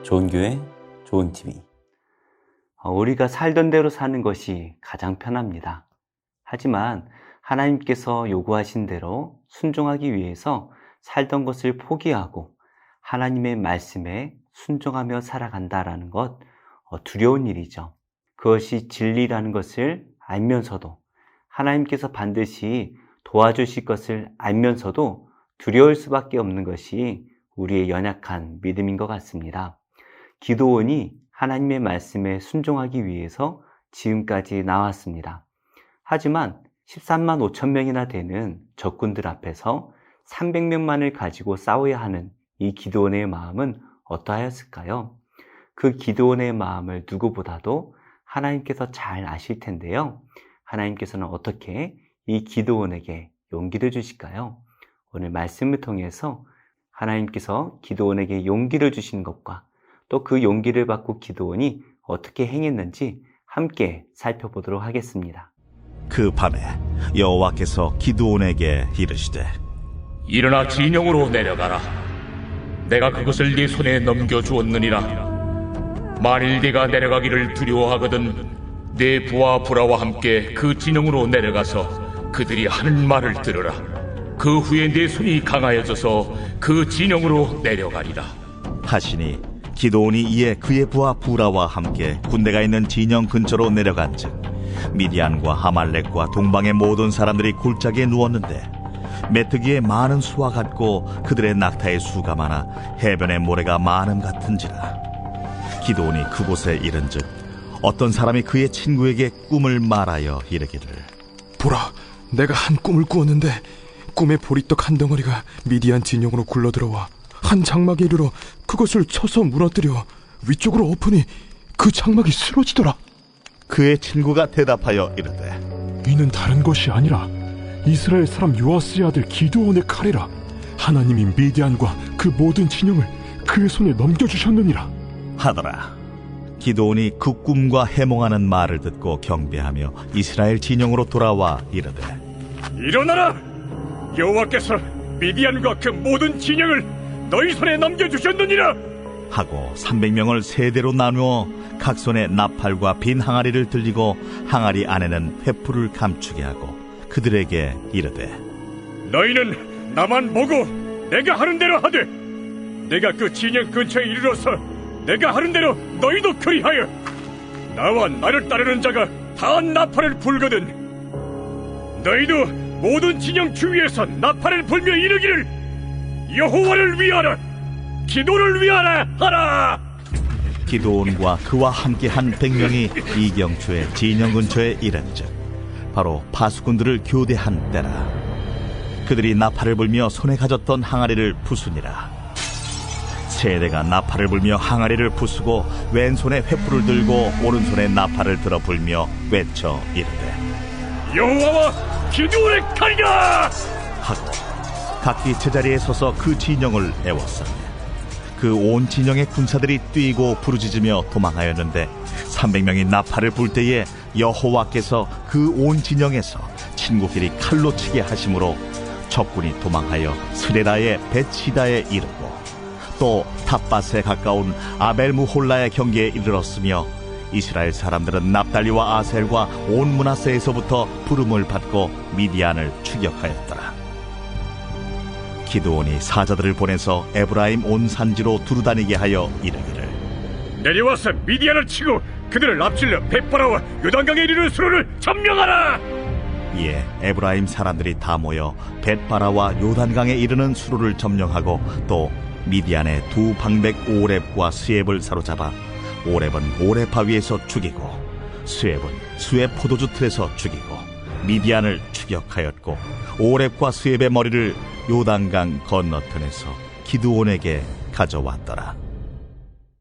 좋은 교회, 좋은 TV. 우리가 살던 대로 사는 것이 가장 편합니다. 하지만 하나님께서 요구하신 대로 순종하기 위해서 살던 것을 포기하고 하나님의 말씀에 순종하며 살아간다라는 것, 두려운 일이죠. 그것이 진리라는 것을 알면서도 하나님께서 반드시 도와주실 것을 알면서도 두려울 수밖에 없는 것이 우리의 연약한 믿음인 것 같습니다. 기드온이 하나님의 말씀에 순종하기 위해서 지금까지 나왔습니다. 하지만 13만 5천 명이나 되는 적군들 앞에서 300명만을 가지고 싸워야 하는 이 기드온의 마음은 어떠하였을까요? 그 기드온의 마음을 누구보다도 하나님께서 잘 아실 텐데요. 하나님께서는 어떻게 이 기드온에게 용기를 주실까요? 오늘 말씀을 통해서 하나님께서 기드온에게 용기를 주신 것과 또 그 용기를 받고 기드온이 어떻게 행했는지 함께 살펴보도록 하겠습니다. 그 밤에 여호와께서 기드온에게 이르시되 일어나 진영으로 내려가라. 내가 그것을 네 손에 넘겨주었느니라. 만일 네가 내려가기를 두려워하거든 네 부하 부라와 함께 그 진영으로 내려가서 그들이 하는 말을 들으라. 그 후에 네 손이 강하여져서 그 진영으로 내려가리라 하시니 기드온이 이에 그의 부하 부라와 함께 군대가 있는 진영 근처로 내려간즉 미디안과 아말렉과 동방의 모든 사람들이 골짜기에 누웠는데 메뚜기의 많은 수와 같고 그들의 낙타의 수가 많아 해변의 모래가 많음 같은지라. 기드온이 그곳에 이른즉 어떤 사람이 그의 친구에게 꿈을 말하여 이르기를 보라, 내가 한 꿈을 꾸었는데 꿈에 보리떡 한 덩어리가 미디안 진영으로 굴러들어와 한 장막에 이르러 그것을 쳐서 무너뜨려 위쪽으로 엎으니 그 장막이 쓰러지더라. 그의 친구가 대답하여 이르되 이는 다른 것이 아니라 이스라엘 사람 요아스의 아들 기드온의 칼이라. 하나님이 미디안과 그 모든 진영을 그의 손에 넘겨주셨느니라 하더라. 기드온이 그 꿈과 해몽하는 말을 듣고 경배하며 이스라엘 진영으로 돌아와 이르되 일어나라. 여호와께서 미디안과 그 모든 진영을 너희 손에 넘겨주셨느니라 하고 300명을 세대로 나누어 각 손에 나팔과 빈 항아리를 들리고 항아리 안에는 횃불을 감추게 하고 그들에게 이르되 너희는 나만 보고 내가 하는 대로 하되 내가 그 진영 근처에 이르러서 내가 하는 대로 너희도 그리하여 나와 나를 따르는 자가 다 나팔을 불거든 너희도 모든 진영 주위에서 나팔을 불며 이르기를 여호와를 위하라 기도를 위하라 하라. 기드온과 그와 함께한 100명이 이경초의 진영 근처에 이른즉 바로 파수꾼들을 교대한 때라. 그들이 나팔을 불며 손에 가졌던 항아리를 부수니라. 세대가 나팔을 불며 항아리를 부수고 왼손에 횃불을 들고 오른손에 나팔을 들어 불며 외쳐 이르되 여호와와 기드온의 칼이다 하고 각기 제자리에 서서 그 진영을 애웠으며 그 온 진영의 군사들이 뛰고 부르짖으며 도망하였는데 300명이 나팔을 불 때에 여호와께서 그 온 진영에서 친구끼리 칼로 치게 하심으로 적군이 도망하여 스레라의 베치다에 이르고 또 탑밭에 가까운 아벨무홀라의 경계에 이르렀으며 이스라엘 사람들은 납달리와 아셀과 온 므낫세에서부터 부름을 받고 미디안을 추격하였더라. 기드온이 사자들을 보내서 에브라임 온 산지로 두루다니게 하여 이르기를 내려와서 미디안을 치고 그들을 앞질러 벳바라와 요단강에 이르는 수로를 점령하라. 이에 에브라임 사람들이 다 모여 벳바라와 요단강에 이르는 수로를 점령하고 또 미디안의 두 방백 오렙과 스엡을 사로잡아 오렙은 오렙 바위에서 죽이고 스엡은 스엡 포도주 틀에서 죽이고 미디안을 추격하였고 오렙과 스엡의 머리를 요단강 건너편에서 기드온에게 가져왔더라.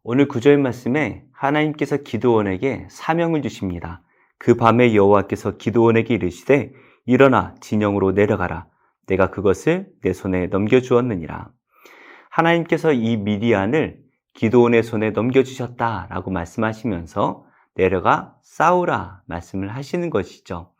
오늘 구절 말씀에 하나님께서 기드온에게 사명을 주십니다. 그 밤에 여호와께서 기드온에게 이르시되 일어나 진영으로 내려가라. 내가 그것을 내 손에 넘겨주었느니라. 하나님께서 이 미디안을 기드온의 손에 넘겨주셨다라고 말씀하시면서 내려가 싸우라 말씀을 하시는 것이죠.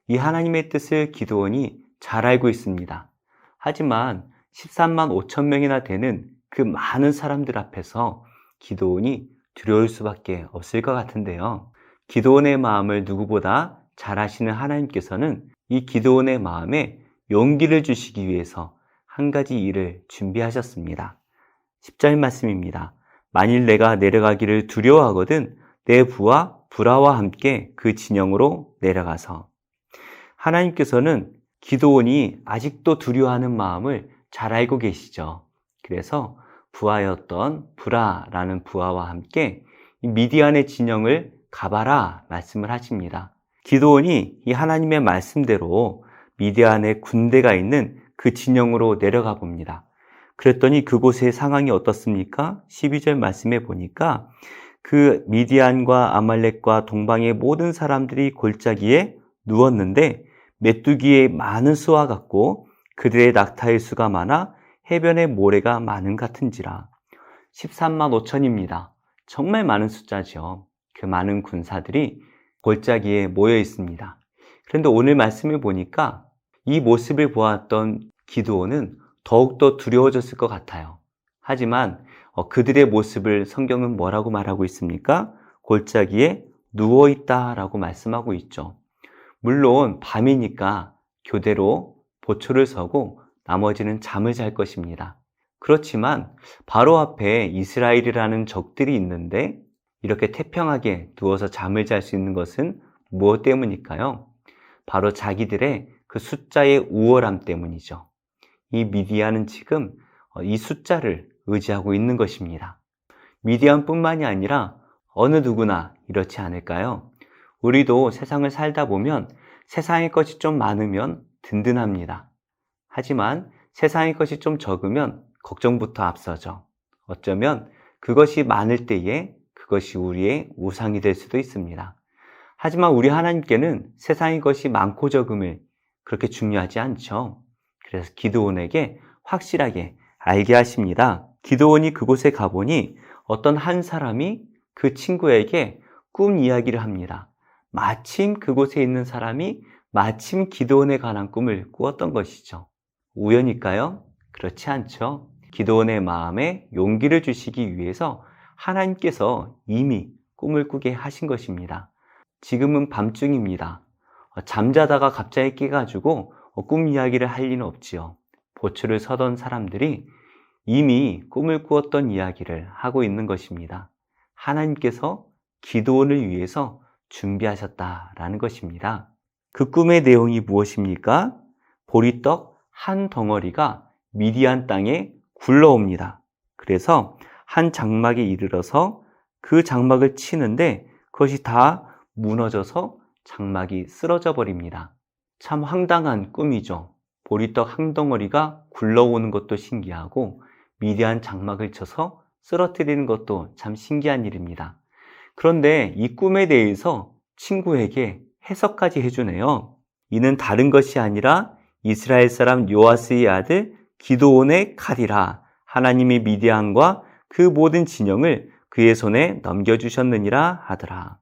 이 하나님의 뜻을 기드온이 잘 알고 있습니다. 하지만 13만 5천 명이나 되는 그 많은 사람들 앞에서 기드온이 두려울 수밖에 없을 것 같은데요. 기드온의 마음을 누구보다 잘 아시는 하나님께서는 이 기드온의 마음에 용기를 주시기 위해서 한 가지 일을 준비하셨습니다. 10절 말씀입니다. 만일 내가 내려가기를 두려워하거든 내 부하 브라와 함께 그 진영으로 내려가서. 하나님께서는 기드온이 아직도 두려워하는 마음을 잘 알고 계시죠. 그래서 부하였던 브라라는 부하와 함께 미디안의 진영을 가봐라 말씀을 하십니다. 기드온이 이 하나님의 말씀대로 미디안의 군대가 있는 그 진영으로 내려가 봅니다. 그랬더니 그곳의 상황이 어떻습니까? 12절 말씀에 보니까 그 미디안과 아말렉과 동방의 모든 사람들이 골짜기에 누웠는데 메뚜기의 많은 수와 같고 그들의 낙타의 수가 많아 해변의 모래가 많은 같은지라. 13만 5천입니다. 정말 많은 숫자죠. 그 많은 군사들이 골짜기에 모여 있습니다. 그런데 오늘 말씀을 보니까 이 모습을 보았던 기드온은 더욱더 두려워졌을 것 같아요. 하지만 그들의 모습을 성경은 뭐라고 말하고 있습니까? 골짜기에 누워있다라고 말씀하고 있죠. 물론 밤이니까 교대로 보초를 서고 나머지는 잠을 잘 것입니다. 그렇지만 바로 앞에 이스라엘이라는 적들이 있는데 이렇게 태평하게 누워서 잠을 잘 수 있는 것은 무엇 때문일까요? 바로 자기들의 그 숫자의 우월함 때문이죠. 이 미디안은 지금 이 숫자를 의지하고 있는 것입니다. 미디안뿐만이 아니라 어느 누구나 이렇지 않을까요? 우리도 세상을 살다 보면 세상의 것이 좀 많으면 든든합니다. 하지만 세상의 것이 좀 적으면 걱정부터 앞서죠. 어쩌면 그것이 많을 때에 그것이 우리의 우상이 될 수도 있습니다. 하지만 우리 하나님께는 세상의 것이 많고 적음을 그렇게 중요하지 않죠. 그래서 기드온에게 확실하게 알게 하십니다. 기드온이 그곳에 가보니 어떤 한 사람이 그 친구에게 꿈 이야기를 합니다. 마침 그곳에 있는 사람이 마침 기드온에 관한 꿈을 꾸었던 것이죠. 우연일까요? 그렇지 않죠. 기드온의 마음에 용기를 주시기 위해서 하나님께서 이미 꿈을 꾸게 하신 것입니다. 지금은 밤중입니다. 잠자다가 갑자기 깨가지고 꿈 이야기를 할 리는 없지요. 보초를 서던 사람들이 이미 꿈을 꾸었던 이야기를 하고 있는 것입니다. 하나님께서 기드온을 위해서 준비하셨다라는 것입니다. 그 꿈의 내용이 무엇입니까? 보리떡 한 덩어리가 미디안 땅에 굴러옵니다. 그래서 한 장막에 이르러서 그 장막을 치는데 그것이 다 무너져서 장막이 쓰러져 버립니다. 참 황당한 꿈이죠. 보리떡 한 덩어리가 굴러오는 것도 신기하고 미디안 장막을 쳐서 쓰러뜨리는 것도 참 신기한 일입니다. 그런데 이 꿈에 대해서 친구에게 해석까지 해주네요. 이는 다른 것이 아니라 이스라엘 사람 요아스의 아들 기드온의 칼이라. 하나님이 미디안과 그 모든 진영을 그의 손에 넘겨주셨느니라 하더라.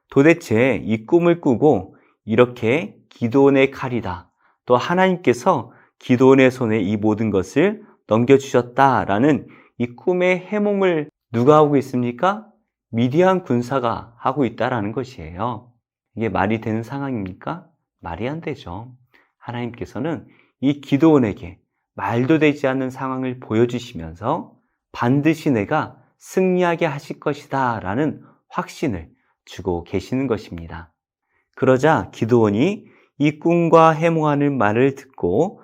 도대체 이 꿈을 꾸고 이렇게 기드온의 칼이다. 또 하나님께서 기드온의 손에 이 모든 것을 넘겨주셨다라는 이 꿈의 해몽을 누가 하고 있습니까? 미디안 군사가 하고 있다라는 것이에요. 이게 말이 되는 상황입니까? 말이 안 되죠. 하나님께서는 이 기드온에게 말도 되지 않는 상황을 보여주시면서 반드시 내가 승리하게 하실 것이다 라는 확신을 주고 계시는 것입니다. 그러자 기드온이 이 꿈과 해몽하는 말을 듣고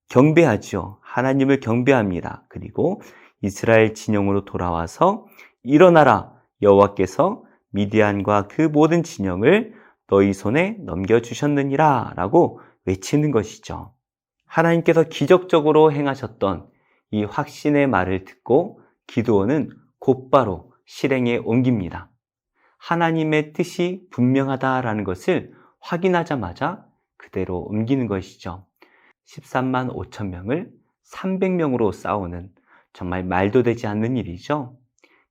경배하죠. 하나님을 경배합니다. 그리고 이스라엘 진영으로 돌아와서 일어나라, 여호와께서 미디안과 그 모든 진영을 너희 손에 넘겨주셨느니라 라고 외치는 것이죠. 하나님께서 기적적으로 행하셨던 이 확신의 말을 듣고 기드온은 곧바로 실행에 옮깁니다. 하나님의 뜻이 분명하다라는 것을 확인하자마자 그대로 옮기는 것이죠. 13만 5천 명을 300명으로 싸우는 정말 말도 되지 않는 일이죠.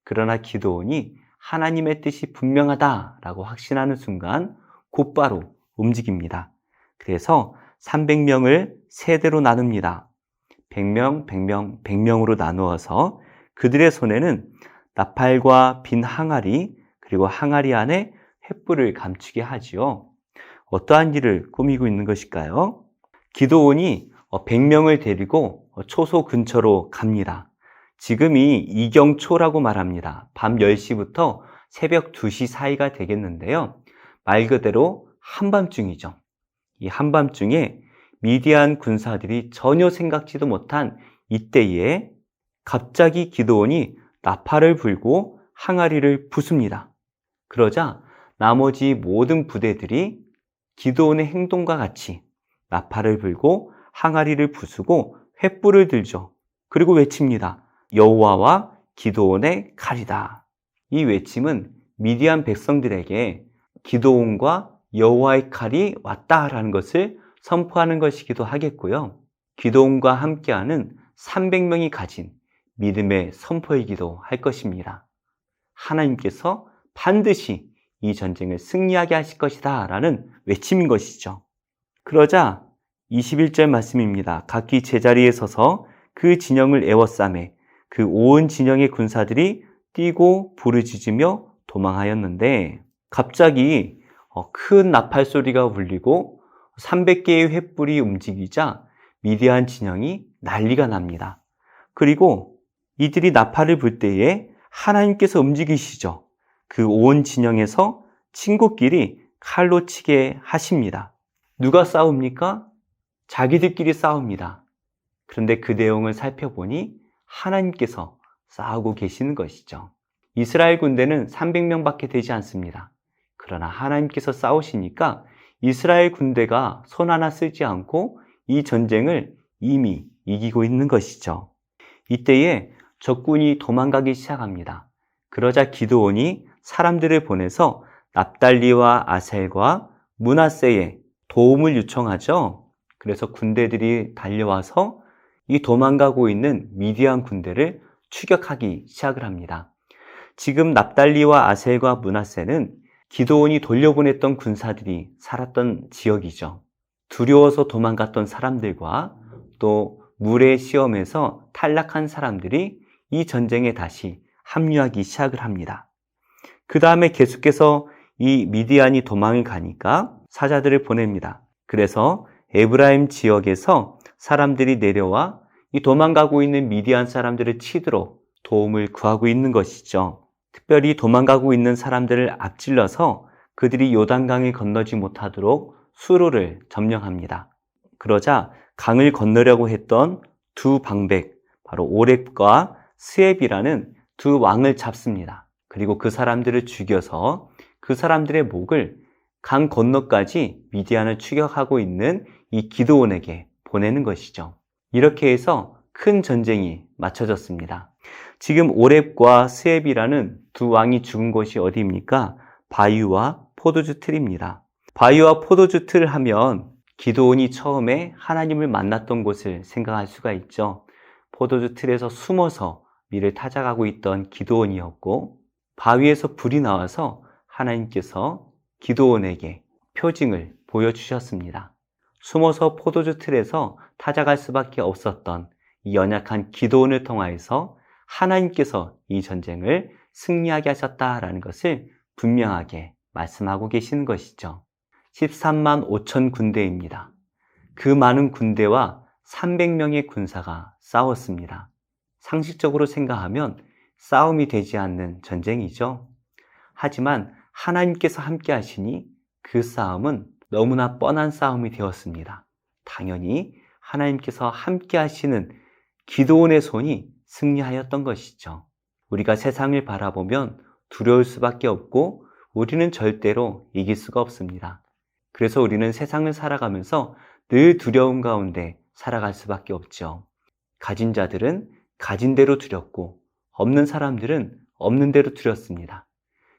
그러나 기드온이 하나님의 뜻이 분명하다라고 확신하는 순간 곧바로 움직입니다. 그래서 300명을 세대로 나눕니다. 100명, 100명, 100명으로 나누어서 그들의 손에는 나팔과 빈 항아리, 그리고 항아리 안에 횃불을 감추게 하지요. 어떠한 일을 꾸미고 있는 것일까요? 기드온이 100명을 데리고 초소 근처로 갑니다. 지금이 이경초라고 말합니다. 밤 10시부터 새벽 2시 사이가 되겠는데요. 말 그대로 한밤중이죠. 이 한밤중에 미디안 군사들이 전혀 생각지도 못한 이때에 갑자기 기드온이 나팔을 불고 항아리를 부숩니다. 그러자 나머지 모든 부대들이 기드온의 행동과 같이 나팔을 불고 항아리를 부수고 횃불을 들죠. 그리고 외칩니다. 여호와와 기드온의 칼이다. 이 외침은 미디안 백성들에게 기드온과 여호와의 칼이 왔다라는 것을 선포하는 것이기도 하겠고요. 기드온과 함께하는 300명이 가진 믿음의 선포이기도 할 것입니다. 하나님께서 반드시 이 전쟁을 승리하게 하실 것이다 라는 외침인 것이죠. 그러자 21절 말씀입니다. 각기 제자리에 서서 그 진영을 에워싸매 그 온 진영의 군사들이 뛰고 부르짖으며 도망하였는데 갑자기 큰 나팔 소리가 울리고 300개의 횃불이 움직이자 미디안 진영이 난리가 납니다. 그리고 이들이 나팔을 불 때에 하나님께서 움직이시죠. 그 온 진영에서 친구끼리 칼로 치게 하십니다. 누가 싸웁니까? 자기들끼리 싸웁니다. 그런데 그 내용을 살펴보니 하나님께서 싸우고 계시는 것이죠. 이스라엘 군대는 300명밖에 되지 않습니다. 그러나 하나님께서 싸우시니까 이스라엘 군대가 손 하나 쓰지 않고 이 전쟁을 이미 이기고 있는 것이죠. 이때에 적군이 도망가기 시작합니다. 그러자 기드온이 사람들을 보내서 납달리와 아셀과 므낫세에 도움을 요청하죠. 그래서 군대들이 달려와서 이 도망가고 있는 미디안 군대를 추격하기 시작을 합니다. 지금 납달리와 아셀과 므낫세는 기드온이 돌려보냈던 군사들이 살았던 지역이죠. 두려워서 도망갔던 사람들과 또 물의 시험에서 탈락한 사람들이 이 전쟁에 다시 합류하기 시작을 합니다. 그 다음에 계속해서 이 미디안이 도망을 가니까 사자들을 보냅니다. 그래서 에브라임 지역에서 사람들이 내려와 이 도망가고 있는 미디안 사람들을 치도록 도움을 구하고 있는 것이죠. 특별히 도망가고 있는 사람들을 앞질러서 그들이 요단강을 건너지 못하도록 수로를 점령합니다. 그러자 강을 건너려고 했던 두 방백, 바로 오렙과 스앱이라는 두 왕을 잡습니다. 그리고 그 사람들을 죽여서 그 사람들의 목을 강 건너까지 미디안을 추격하고 있는 이 기드온에게 보내는 것이죠. 이렇게 해서 큰 전쟁이 맞춰졌습니다. 지금 오렙과 스앱이라는 두 왕이 죽은 곳이 어디입니까? 바위와 포도주 틀입니다. 바위와 포도주 틀 하면 기드온이 처음에 하나님을 만났던 곳을 생각할 수가 있죠. 포도주 틀에서 숨어서 미를 타작하고 있던 기드온이었고 바위에서 불이 나와서 하나님께서 기드온에게 표징을 보여주셨습니다. 숨어서 포도주 틀에서 타작할 수밖에 없었던 이 연약한 기드온을 통하여서 하나님께서 이 전쟁을 승리하게 하셨다라는 것을 분명하게 말씀하고 계시는 것이죠. 13만 5천 군대입니다. 그 많은 군대와 300명의 군사가 싸웠습니다. 상식적으로 생각하면 싸움이 되지 않는 전쟁이죠. 하지만 하나님께서 함께 하시니 그 싸움은 너무나 뻔한 싸움이 되었습니다. 당연히 하나님께서 함께 하시는 기드온의 손이 승리하였던 것이죠. 우리가 세상을 바라보면 두려울 수밖에 없고 우리는 절대로 이길 수가 없습니다. 그래서 우리는 세상을 살아가면서 늘 두려움 가운데 살아갈 수밖에 없죠. 가진 자들은 가진 대로 두렵고 없는 사람들은 없는 대로 두렵습니다.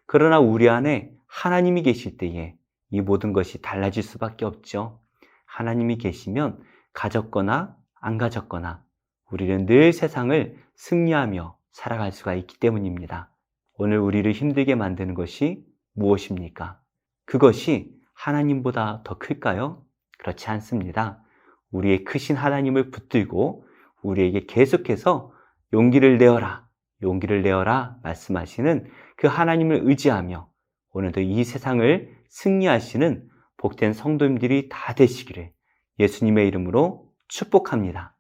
그러나 우리 안에 하나님이 계실 때에 이 모든 것이 달라질 수밖에 없죠. 하나님이 계시면 가졌거나 안 가졌거나 우리는 늘 세상을 승리하며 살아갈 수가 있기 때문입니다. 오늘 우리를 힘들게 만드는 것이 무엇입니까? 그것이 하나님보다 더 클까요? 그렇지 않습니다. 우리의 크신 하나님을 붙들고 우리에게 계속해서 용기를 내어라, 용기를 내어라 말씀하시는 그 하나님을 의지하며 오늘도 이 세상을 승리하시는 복된 성도님들이 다 되시기를 예수님의 이름으로 축복합니다.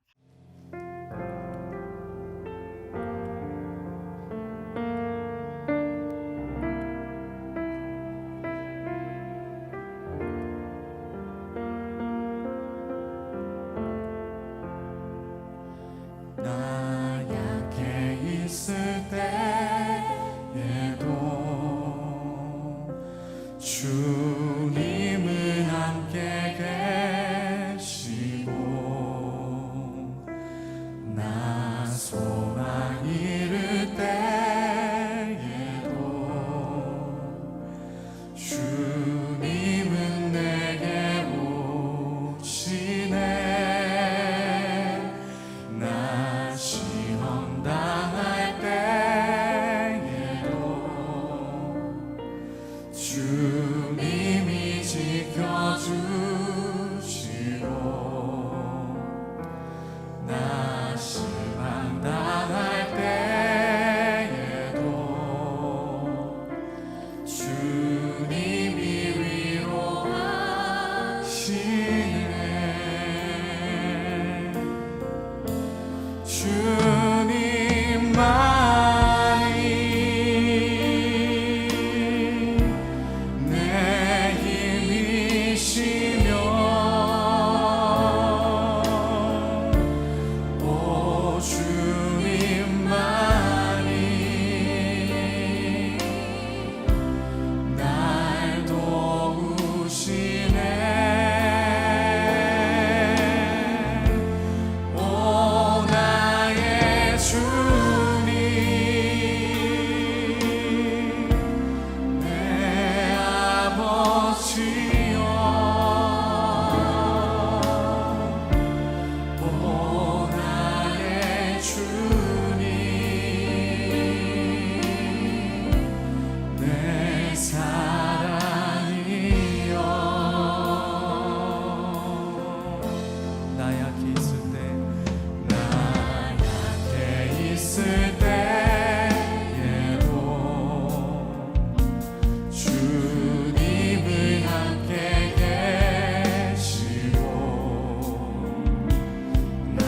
나 약해 있을 때에도 주님은 함께 계시고 나 소망 잃을 때에도 주님은 내게 오시네. 나 시험 당할 때에도 주님이 지켜주시고 나 실망 당할 때에도 주님이 위로하시네. 주님만이 내 힘이시며 오 주님만이 날 도우시네. 오 나의 주님 내 아버지여 오 나의 주님 내 사랑이여. 나 약해 있을 때 나 약해 있을 때에도 주님은 함께 계시고 나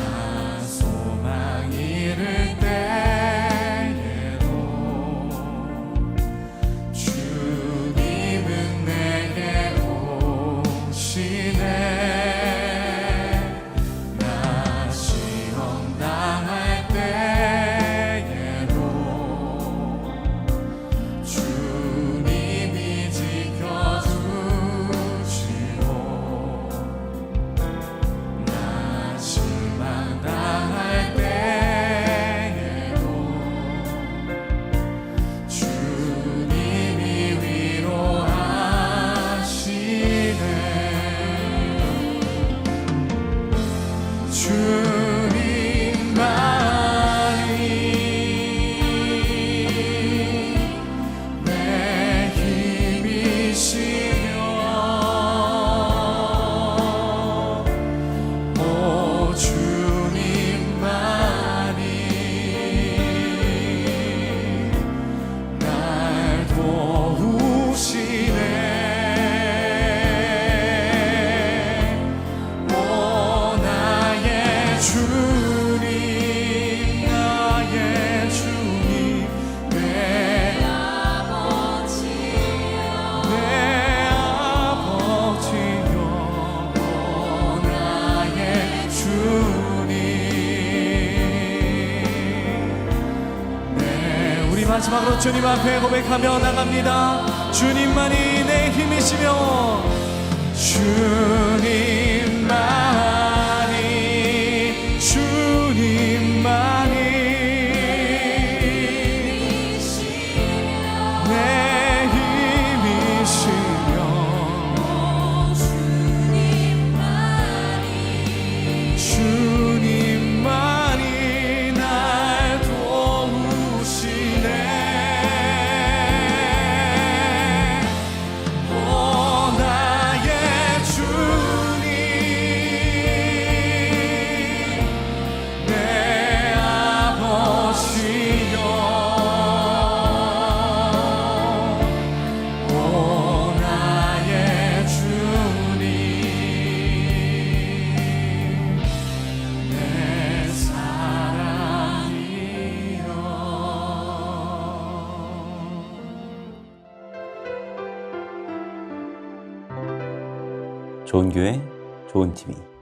소망 잃을 때에도 주님은 내게 오시네. 나 시험 당할 때에도 주님이 지켜주시고 나 실망 당할 때에도 주님이 위로하시네. 주님만이 내 힘이시며 오 주님만이 날 도우시네. 오 나의 주님 나의 주님 내 아버지여 내 아버지여 오 나의 주님 네 우리 마지막으로 주님 앞에 고백하며 나갑니다. 주님만이 내 힘이시며 주님만이 주님만이 내 힘이시며 주님만이 날 도우시네. 오 나의 주님 좋은 교회, 좋은 TV.